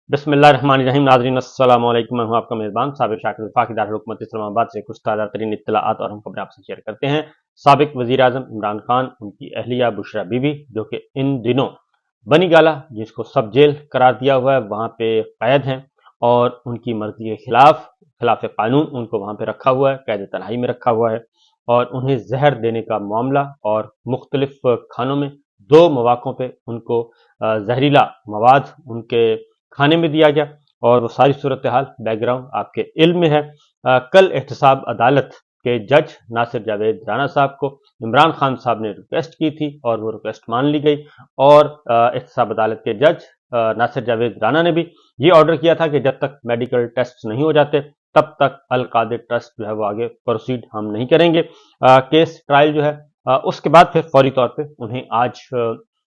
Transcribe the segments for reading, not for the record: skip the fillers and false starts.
बिस्मिल्लाहिर्रहमानिर्रहीम। नाज़रीन अस्सलाम वालेकुम। मैं हूं आपका मेज़बान साबिक शाकिर वफाकी दारुल इस्लामाबाद से कुछ ताज़ा तरीन इत्तलाआत और हम खबरें आपसे शेयर करते हैं। साबिक वज़ीर आज़म इमरान खान, उनकी अहलिया बुशरा बीबी, जो कि इन दिनों बनी गाला, जिसको सब जेल करार दिया हुआ है, वहाँ पे कैद हैं और उनकी मर्जी के खिलाफ कानून उनको वहाँ पे रखा हुआ है, कैद तन्हाई में रखा हुआ है और उन्हें जहर देने का मामला और मुख्तलिफ खानों में 2 मौक़ों पे उनको जहरीला मवाद उनके खाने में दिया गया और वो सारी सूरत हाल बैकग्राउंड आपके इल्म में है। कल एहतसाब अदालत के जज नासिर जावेद राना साहब को इमरान खान साहब ने रिक्वेस्ट की थी और वो रिक्वेस्ट मान ली गई और एहतसाब अदालत के जज नासिर जावेद राना ने भी ये ऑर्डर किया था कि जब तक मेडिकल टेस्ट नहीं हो जाते तब तक अल कादिर ट्रस्ट जो है वो आगे प्रोसीड हम नहीं करेंगे। केस ट्रायल जो है उसके बाद फिर फौरी तौर पे उन्हें आज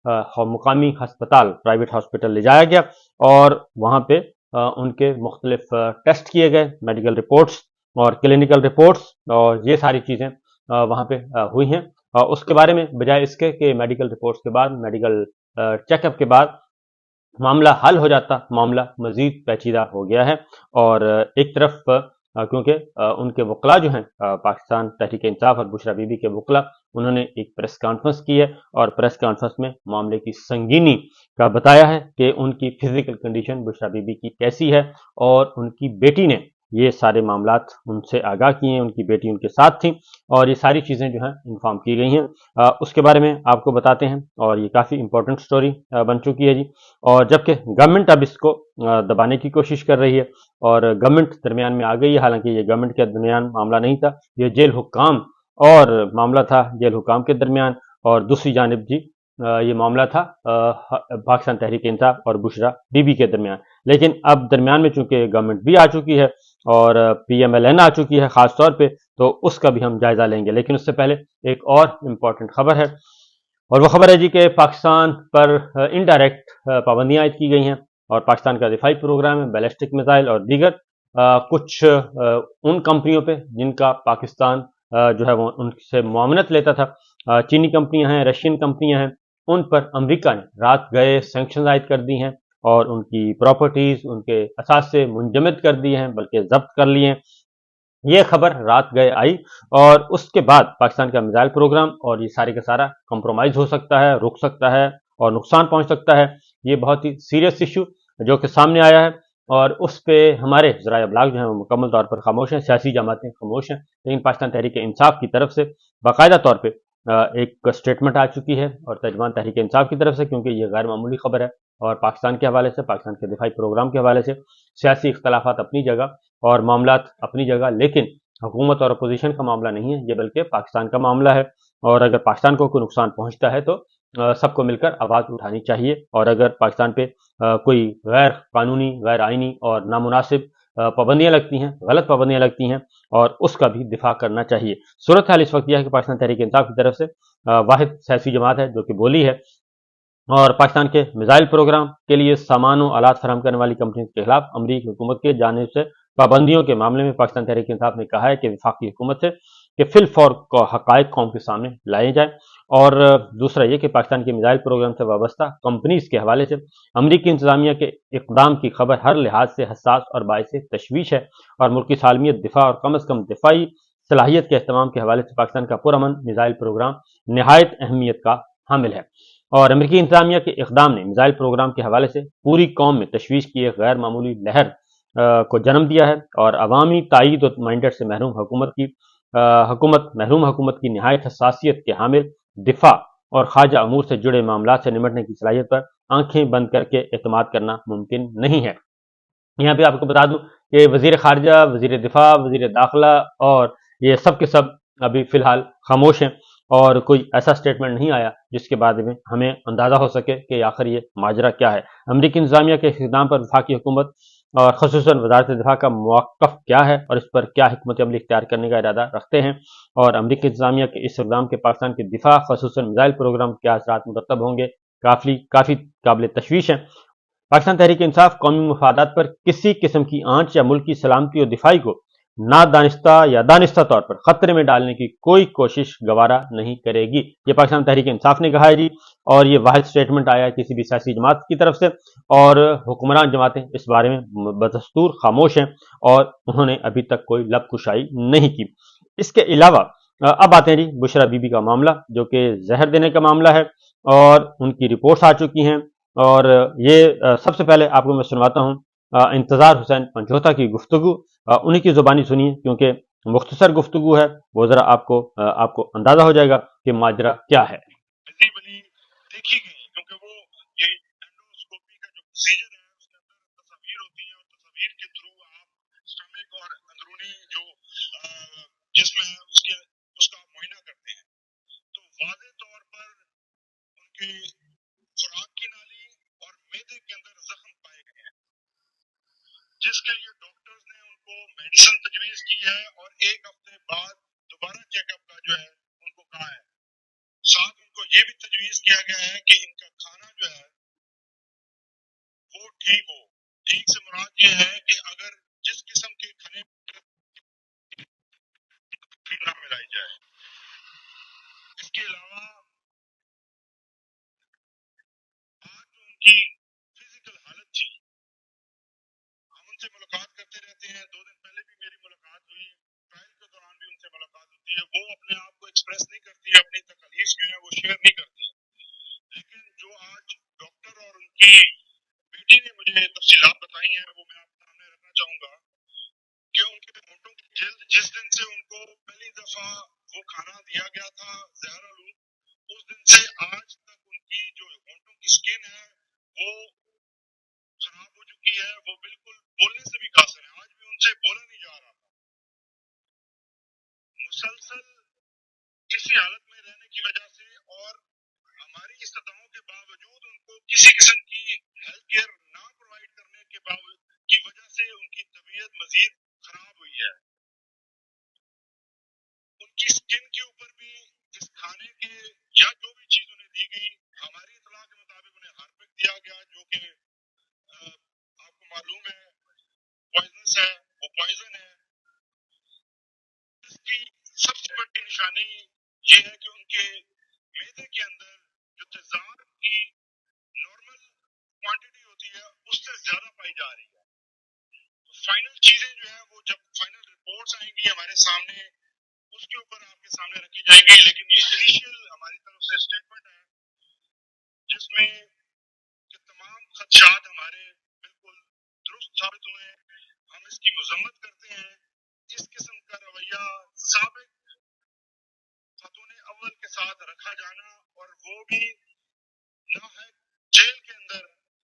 मुकामी अस्पताल प्राइवेट हॉस्पिटल ले जाया गया और वहाँ पे उनके मुख्तलिफ टेस्ट किए गए, मेडिकल रिपोर्ट्स और क्लिनिकल रिपोर्ट्स और ये सारी चीज़ें वहाँ पे हुई हैं। उसके बारे में बजाय इसके कि मेडिकल रिपोर्ट्स के बाद, मेडिकल चेकअप के बाद मामला हल हो जाता, मामला मजीद पेचीदा हो गया है और एक तरफ क्योंकि उनके वकला जो हैं पाकिस्तान तहरीक इंसाफ और बुशरा बीबी के वकला, उन्होंने एक प्रेस कॉन्फ्रेंस की है और प्रेस कॉन्फ्रेंस में मामले की संगीनी का बताया है कि उनकी फिजिकल कंडीशन बुशरा बीबी की कैसी है और उनकी बेटी ने ये सारे मामलात उनसे आगाह किए हैं, उनकी बेटी उनके साथ थी और ये सारी चीज़ें जो हैं इन्फॉर्म की गई हैं। उसके बारे में आपको बताते हैं और ये काफ़ी इंपॉर्टेंट स्टोरी बन चुकी है जी। और जबकि गवर्नमेंट अब इसको दबाने की कोशिश कर रही है और गवर्नमेंट दरमियान में आ गई है, हालांकि ये गवर्नमेंट के दरमियान मामला नहीं था, ये जेल हुक्काम और मामला था जेल हुक्काम के दरमियान और दूसरी जानिब जी ये मामला था पाकिस्तान तहरीक इंसाफ और बुशरा बीबी के दरमियान। लेकिन अब दरमियान में चूंकि गवर्नमेंट भी आ चुकी है और PMLN आ चुकी है खास तौर पे, तो उसका भी हम जायजा लेंगे। लेकिन उससे पहले एक और इम्पॉर्टेंट खबर है और वो खबर है जी कि पाकिस्तान पर इनडायरेक्ट पाबंदियां आयद की गई हैं और पाकिस्तान का दिफाई प्रोग्राम है, बैलिस्टिक मिसाइल और दीगर कुछ उन कंपनियों पे जिनका पाकिस्तान जो है वो उनसे मुआवनत लेता था, चीनी कंपनियां हैं, रशियन कंपनियां हैं, उन पर अमेरिका ने रात गए सैंक्शन आयद कर दी हैं और उनकी प्रॉपर्टीज उनके असासे मुंजमद कर दी हैं, बल्कि जब्त कर लिए हैं। ये खबर रात गए आई और उसके बाद पाकिस्तान का मिसाइल प्रोग्राम और ये सारे का सारा कंप्रोमाइज हो सकता है, रुक सकता है और नुकसान पहुंच सकता है। ये बहुत ही सीरियस इशू जो कि सामने आया है और उस पे हमारे ज़राए अबलाग जो हैं वो मुकम्मल तौर पर खामोश हैं, सियासी जमातें खामोश हैं, लेकिन पाकिस्तान तहरीक इंसाफ की तरफ से बाकायदा तौर पर एक स्टेटमेंट आ चुकी है और तर्जमान तहरीक इंसाफ की तरफ से, क्योंकि ये गैर मामूली खबर है और पाकिस्तान के हवाले से, पाकिस्तान के दिफाई प्रोग्राम के हवाले से सियासी इख्तलाफात अपनी जगह और मामलात अपनी जगह, लेकिन हुकूमत और अपोजिशन का मामला नहीं है ये, बल्कि पाकिस्तान का मामला है और अगर पाकिस्तान को कोई नुकसान पहुंचता है तो सबको मिलकर आवाज़ उठानी चाहिए और अगर पाकिस्तान पे कोई गैर कानूनी, गैर आइनी और नामुनासिब पाबंदियां लगती हैं, गलत पाबंदियां लगती हैं और उसका भी दिफा करना चाहिए। सूरत हाल इस वक्त यह है कि पाकिस्तान तहरीक इंसाफ की तरफ से वाहिद सियासी जमात है जो कि बोली है और पाकिस्तान के मिसाइल प्रोग्राम के लिए सामान और आलात फराहम करने वाली कंपनी के खिलाफ अमरीकी हुकूमत की जानिब से पाबंदियों के मामले में पाकिस्तान तहरीक इंसाफ ने कहा है कि वफाकी हुकूमत से कि फिल फौर को हकायक कौम के सामने लाए जाए और दूसरा ये कि पाकिस्तान के मिसाइल प्रोग्राम से वाबस्ता कंपनीज के हवाले से अमरीकी इंतजामिया के इकदाम की खबर हर लिहाज से हसास और बाइस तशवीश है और मुल्की सालमियत, दिफा और कम अज़ कम दिफाई सलाहियत के अहतमाम के हवाले से पाकिस्तान का पुरअमन मिसाइल प्रोग्राम नहायत अहमियत का हामिल है और अमरीकी इंतजामिया के इकदाम ने मिसाइल प्रोग्राम के हवाले से पूरी कौम में तशवीश की एक गैर मामूली लहर को जन्म दिया है और अवामी तायीद और माइंडेड से महरूम हुकूमत की नहायत हसासियत के हामिल दिफा और खारजा अमूर से जुड़े मामला से निमटने की सलाहियत पर आंखें बंद करके एतमाद करना मुमकिन नहीं है। यहाँ पे आपको बता दूं कि वजीर खारजा, वजीर दिफा, वजीर दाखिला और ये सब के सब अभी फिलहाल खामोश हैं और कोई ऐसा स्टेटमेंट नहीं आया जिसके बाद में हमें अंदाजा हो सके कि आखिर ये माजरा क्या है। अमरीकी इंतजामिया के इक़दाम पर वफाकी हुकूमत और खसूसन वज़ारत दिफा का मौक़िफ़ क्या है और इस पर क्या हिकमत अमली इख्तियार करने का इरादा रखते हैं और अमरीकी इंतजामिया के इस इक़दाम के पाकिस्तान के दिफा खसूसन मिसाइल प्रोग्राम क्या असरात मुरतब होंगे, काफ़ी काबिल तशवीश है। पाकिस्तान तहरीक इंसाफ कौमी मफादात पर किसी किस्म की आंच या मुल्क की सलामती और दिफाई को नादानिस्ता या दानिस्ता तौर पर खतरे में डालने की कोई कोशिश गवारा नहीं करेगी। ये पाकिस्तान तहरीक इंसाफ ने कहा है जी, और ये वाहिद स्टेटमेंट आया है किसी भी सियासी जमात की तरफ से, और हुक्मरान जमातें इस बारे में बदस्तूर खामोश हैं और उन्होंने अभी तक कोई लब कुशाई नहीं की। इसके अलावा अब आते हैं जी बुशरा बीबी का मामला, जो कि जहर देने का मामला है, और उनकी रिपोर्ट्स आ चुकी हैं। और ये सबसे पहले आपको मैं सुनवाता हूँ इंतजार हुसैन पंचोता की गुफ्तगू, उन्हीं की जुबानी सुनिए, क्योंकि मुख्तसर गुफ्तगू है, वो जरा आपको अंदाजा हो जाएगा कि माजरा क्या है। देखी गई, क्योंकि वो ये एंडोस्कोपी का जो प्रोसीजर है उसके अंदर तस्वीर होती है, और तस्वीर के थ्रू आप स्टमक और अंदरूनी जो जिस्म है उसका मुआयना करते हैं। तो वाज़े तौर पर उनकी खुराक की नाली और मैदे के अंदर जख्म पाए गए हैं, जिसके लिए डॉक्टर्स ने उनको मेडिसिन तजवीज की है, और 1 हफ्ते बाद दोबारा चेकअप का जो है उनको कहा है। साथ उनको ये भी तजवीज किया गया है कि इनका खाना जो है वो ठीक हो। ठीक से मुराद ये है कि अगर जिस किस्म के खाने ना मिलाई जाए। इसके अलावा आज जो उनकी फिजिकल हालत थी, हम उनसे मुलाकात करते रहते हैं, 2 दिन पहले भी मेरी मुलाकात हुई, ट्रायल के दौरान भी उनसे मुलाकात होती है। वो अपने आप को एक्सप्रेस नहीं करती, अपनी तकलीफ जो है वो शेयर नहीं करती, लेकिन जो आज डॉक्टर और उनकी बेटी ने मुझे तफसीलात बताई हैं वो मैं आपके सामने रखना चाहूंगा कि उनके होंठों की जिल्द जिस दिन से उनको पहली दफा वो खाना दिया गया था जहर आलूद, उस दिन से आज तक उनकी जो होंठों की स्किन है वो खराब हो चुकी है, वो बिल्कुल बोलने से भी कासिर है। आज भी उनसे बोला नहीं जा रहा। मुसलसल इसी हालत में रहने की वजह से और हमारी इस्तदाओं के बावजूद उनको किसी किस्म की हेल्थ केयर ना प्रोवाइड करने की वजह से उनकी तबीयत मजीद खराब हुई है। उनकी स्किन के ऊपर भी इस खाने के या जो भी चीज उन्हें दी गई, हमारी इतला के मुताबिक उन्हें हार्पिक दिया गया, जो कि आपको मालूम है पॉइजनस है, वो पॉइजन है। इसकी सबसे बड़ी निशानी ये है कि उनके मैदे के अंदर जो तेजाब की नॉर्मल क्वांटिटी होती है उससे ज्यादा पाई जा रही है। तो फाइनल चीजें जो है वो जब फाइनल रिपोर्ट्स आएंगी हमारे सामने, उसके ऊपर आपके सामने रखी जाएंगी। लेकिन ये इनिशियल हमारी तरफ से स्टेटमेंट है जिसमें कि तमाम खदशात हमारे बिल्कुल दुरुस्त साबित हुए। हम इसकी मजम्मत करते हैं। इस किस्म का रवैया साबिक खातून अव्वल के साथ रखा जाना, और वो भी ना है जेल के अंदर,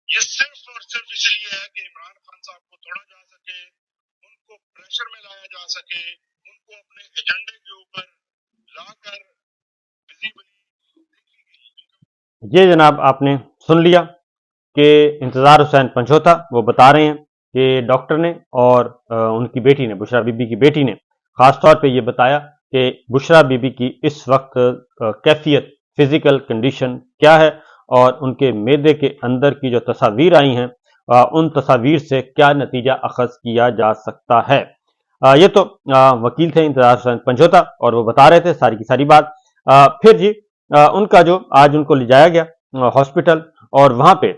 ये सिर्फ और सिर्फ इसलिए है कि इमरान खान साहब को तोड़ा जा सके, उनको प्रेशर में लाया जा सके, उनको अपने एजेंडे के ऊपर लाकर विजिबली। ये जनाब आपने सुन लिया कि इंतजार हुसैन पंचोता वो बता रहे हैं कि डॉक्टर ने और उनकी बेटी ने, बुशरा बीबी की बेटी ने खास तौर पे ये बताया कि बुशरा बीबी की इस वक्त कैफियत, फिजिकल कंडीशन क्या है, और उनके मैदे के अंदर की जो तस्वीर आई हैं उन तस्वीर से क्या नतीजा अखज़ किया जा सकता है। ये तो वकील थे इंतजार हुसैन पंचोता, और वो बता रहे थे सारी की सारी बात। फिर जी उनका जो आज उनको ले जाया गया हॉस्पिटल, और वहां पे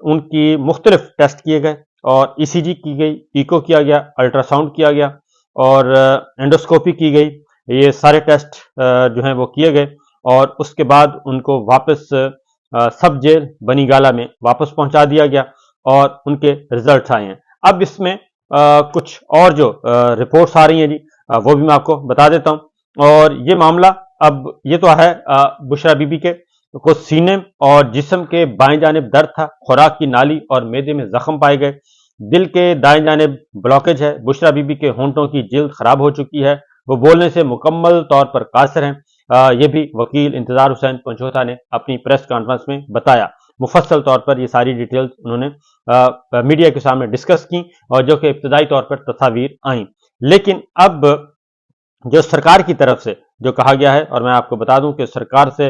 उनकी मुख्तलिफ टेस्ट किए गए, और ईसीजी की गई, इको किया गया, अल्ट्रासाउंड किया गया, और एंडोस्कोपी की गई। ये सारे टेस्ट जो हैं वो किए गए, और उसके बाद उनको वापस सब जेल बनी गाला में वापस पहुंचा दिया गया, और उनके रिजल्ट आए हैं। अब इसमें कुछ और जो रिपोर्ट्स आ रही हैं जी, वो भी मैं आपको बता देता हूं। और ये मामला अब ये तो है बुशरा बीबी के को सीने और जिस्म के बाएं जानिब दर्द था, खुराक की नाली और मैदे में जख्म पाए गए, दिल के दाएं जानिब ब्लॉकेज है, बुशरा बीबी के होंठों की जिल्द खराब हो चुकी है, वो बोलने से मुकम्मल तौर पर कासिर हैं। ये भी वकील इंतजार हुसैन पंचोता ने अपनी प्रेस कॉन्फ्रेंस में बताया। मुफस्सल तौर पर ये सारी डिटेल्स उन्होंने मीडिया के सामने डिस्कस की, और जो कि इब्तदाई तौर पर तस्वीर आई। लेकिन अब जो सरकार की तरफ से जो कहा गया है, और मैं आपको बता दूं कि सरकार से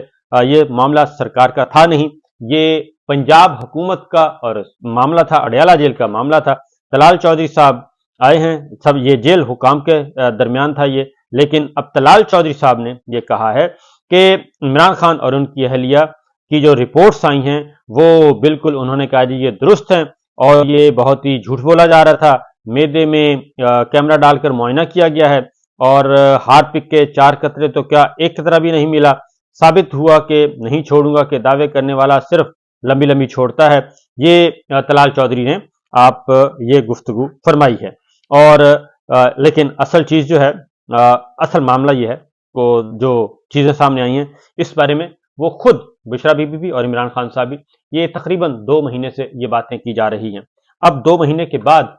ये मामला सरकार का था नहीं, ये पंजाब हुकूमत का और मामला था, अडयाला जेल का मामला था। तलाल चौधरी साहब आए हैं, सब ये जेल हुकाम के दरमियान था ये। लेकिन अब तलाल चौधरी साहब ने ये कहा है कि इमरान खान और उनकी अहलिया की जो रिपोर्ट्स आई हैं वो बिल्कुल, उन्होंने कहा जी ये दुरुस्त हैं और ये बहुत ही झूठ बोला जा रहा था। मैदे में कैमरा डालकर मुआयना किया गया है और हार्पिक के 4 कतरे तो क्या एक कतरा भी नहीं मिला। साबित हुआ कि नहीं छोड़ूंगा के दावे करने वाला सिर्फ लंबी लंबी छोड़ता है। ये तलाल चौधरी ने आप ये गुफ्तगू फरमाई है। और लेकिन असल चीज जो है, असल मामला ये है, वो जो चीजें सामने आई हैं इस बारे में वो खुद बुशरा बीबी भी और इमरान खान साहब भी, ये तकरीबन 2 महीने से ये बातें की जा रही हैं। अब 2 महीने के बाद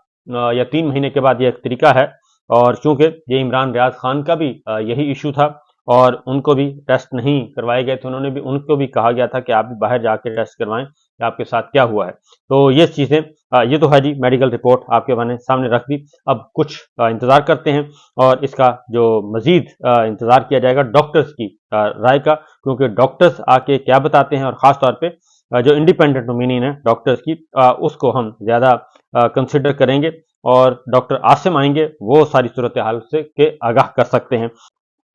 या 3 महीने के बाद ये एक तरीका है, और चूंकि ये इमरान रियाज खान का भी यही इशू था और उनको भी टेस्ट नहीं करवाए गए थे, उनको भी कहा गया था कि आप भी बाहर जाके टेस्ट करवाएं कि आपके साथ क्या हुआ है। तो ये चीजें, ये तो है जी मेडिकल रिपोर्ट आपके मैंने सामने रख दी। अब कुछ इंतजार करते हैं और इसका जो मजीद इंतजार किया जाएगा डॉक्टर्स की राय का, क्योंकि डॉक्टर्स आके क्या बताते हैं और खास तौर पे जो इंडिपेंडेंट ओपिनियन है डॉक्टर्स की, उसको हम ज्यादा कंसिडर करेंगे और डॉक्टर आसिम आएंगे, वो सारी सूरत हाल से के आगाह कर सकते हैं।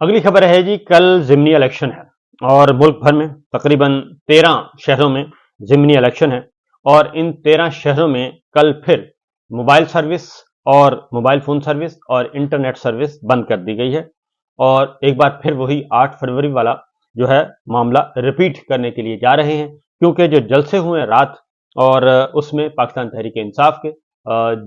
अगली खबर है जी, कल जिमनी इलेक्शन है और मुल्क भर में तकरीबन 13 शहरों में जिमनी इलेक्शन है और इन 13 शहरों में कल फिर मोबाइल सर्विस और मोबाइल फोन सर्विस और इंटरनेट सर्विस बंद कर दी गई है। और एक बार फिर वही 8 फरवरी वाला जो है मामला रिपीट करने के लिए जा रहे हैं, क्योंकि जो जलसे हुए रात और उसमें पाकिस्तान तहरीक इंसाफ के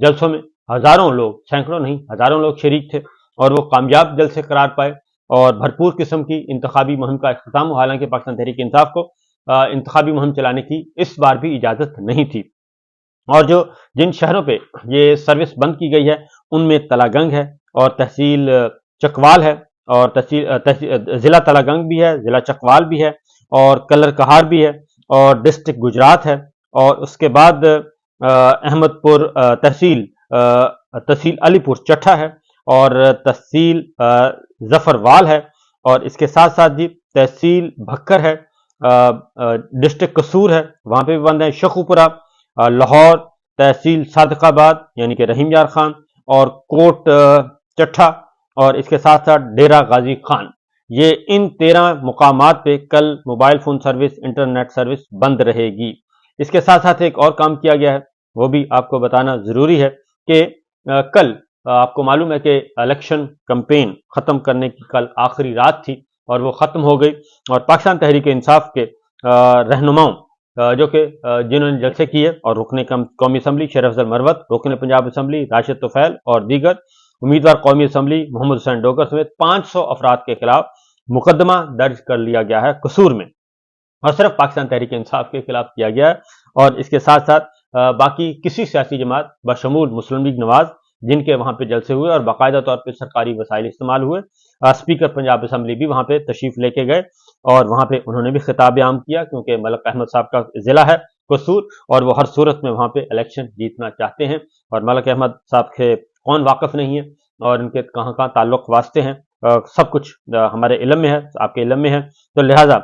जलसों में हजारों लोग, सैकड़ों नहीं हजारों लोग शरीक थे और वो कामयाब जलसे करार पाए और भरपूर किस्म की इंतखाबी मुहिम का इख्तिताम हुआ। हालांकि पाकिस्तान तहरीक इंसाफ को इंतखाबी मुहिम चलाने की इस बार भी इजाजत नहीं थी। और जो जिन शहरों पे ये सर्विस बंद की गई है उनमें तलागंग है और तहसील चकवाल है और जिला तलागंग भी है, जिला चकवाल भी है और कलर कहार भी है और डिस्ट्रिक्ट गुजरात है। और उसके बाद अहमदपुर तहसील अलीपुर चट्ठा है और तहसील जफरवाल है और इसके साथ साथ जी तहसील भक्कर है, डिस्ट्रिक्ट कसूर है, वहां पे भी बंद है। शखुपुरा, लाहौर, तहसील सादकाबाद यानी कि रहीम यार खान और कोट चट्ठा और इसके साथ साथ डेरा गाजी खान, ये इन 13 मुकामात पे कल mobile phone service, internet service बंद रहेगी। इसके साथ साथ एक और काम किया गया है, वो भी आपको बताना जरूरी है कि कल आपको मालूम है कि इलेक्शन कैंपेन खत्म करने की कल आखिरी रात थी और वो खत्म हो गई और पाकिस्तान तहरीक इंसाफ के रहनुमाओं जो कि जिन्होंने जलसे किए और रुकने कौमी असम्बली शेर अफजल मरवत, रुकने पंजाब असम्बली राशिद तुफैल और दीगर उम्मीदवार कौमी असम्बली मोहम्मद हुसैन डोगर समेत 500 अफराद के खिलाफ मुकदमा दर्ज कर लिया गया है कसूर में और सिर्फ पाकिस्तान तहरीक इंसाफ के खिलाफ किया गया है। और इसके साथ साथ बाकी किसी सियासी जमात बशमूल मुस्लिम लीग नवाज जिनके वहां पे जलसे हुए और बाकायदा तौर पे सरकारी वसाइल इस्तेमाल हुए, स्पीकर पंजाब असम्बली भी वहां पे तशरीफ लेके गए और वहां पे उन्होंने भी खिताब आम किया, क्योंकि मलक अहमद साहब का जिला है कसूर और वो हर सूरत में वहां पे इलेक्शन जीतना चाहते हैं और मलक अहमद साहब के कौन वाकफ नहीं है और इनके कहाँ कहाँ ताल्लुक वास्ते हैं, सब कुछ हमारे इल्म में है, आपके इल्म में है। तो लिहाजा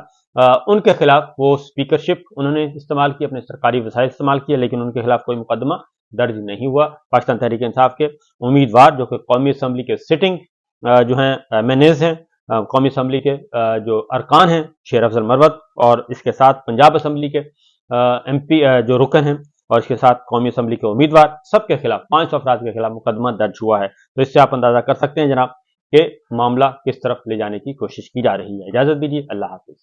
उनके खिलाफ वो स्पीकरशिप उन्होंने इस्तेमाल की, अपने सरकारी वसाइल इस्तेमाल किए, लेकिन उनके खिलाफ कोई मुकदमा दर्ज नहीं हुआ। पाकिस्तान तहरीक इंसाफ के उम्मीदवार जो कि कौमी असम्बली के सिटिंग जो हैं एमएनएज हैं, कौमी असम्बली के जो अरकान हैं शेर अफजल मरवत और इसके साथ पंजाब असम्बली के एमपी जो रुकन हैं और इसके साथ कौमी असम्बली के उम्मीदवार, सबके खिलाफ 500 अफराद के खिलाफ मुकदमा दर्ज हुआ है। तो इससे आप अंदाजा कर सकते हैं जनाब कि मामला किस तरफ ले जाने की कोशिश की जा रही है। इजाजत दीजिए, अल्लाह हाफिज।